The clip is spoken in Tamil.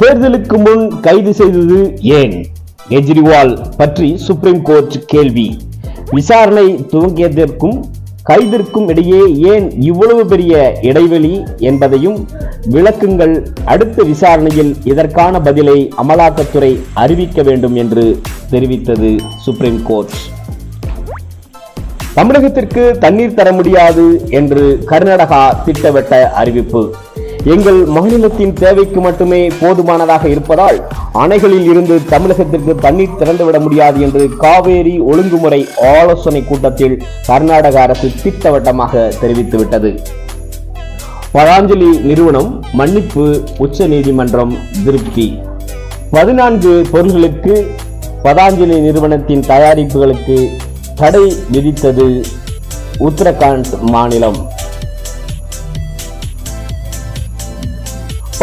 தேர்தலுக்கு முன் கைது செய்தது ஏன்? கெஜ்ரிவால் பற்றி சுப்ரீம் கோர்ட் கேள்வி. விசாரணை துவங்கியதற்கும் கைதிற்கும் இடையே ஏன் இவ்வளவு பெரிய இடைவெளி என்பதையும் விளக்குங்கள். அடுத்த விசாரணையில் இதற்கான பதிலை அமலாக்கத்துறை அறிவிக்க வேண்டும் என்று தெரிவித்தது சுப்ரீம் கோர்ட். தமிழகத்திற்கு தண்ணீர் தர முடியாது என்று கர்நாடகா திட்டவட்ட அறிவிப்பு. எங்கள் மாநிலத்தின் தேவைக்கு மட்டுமே போதுமானதாக இருப்பதால் அணைகளில் இருந்து தமிழகத்திற்கு தண்ணீர் திறந்துவிட முடியாது என்று காவேரி ஒழுங்குமுறை ஆலோசனை கூட்டத்தில் கர்நாடக அரசு திட்டவட்டமாக தெரிவித்துவிட்டது. பதாஞ்சலி நிறுவனம் மன்னிப்பு, உச்ச நீதிமன்றம் திருப்தி. 14 பொருள்களுக்கு பதாஞ்சலி நிறுவனத்தின் தயாரிப்புகளுக்கு தடை விதித்தது உத்தரகாண்ட் மாநிலம்.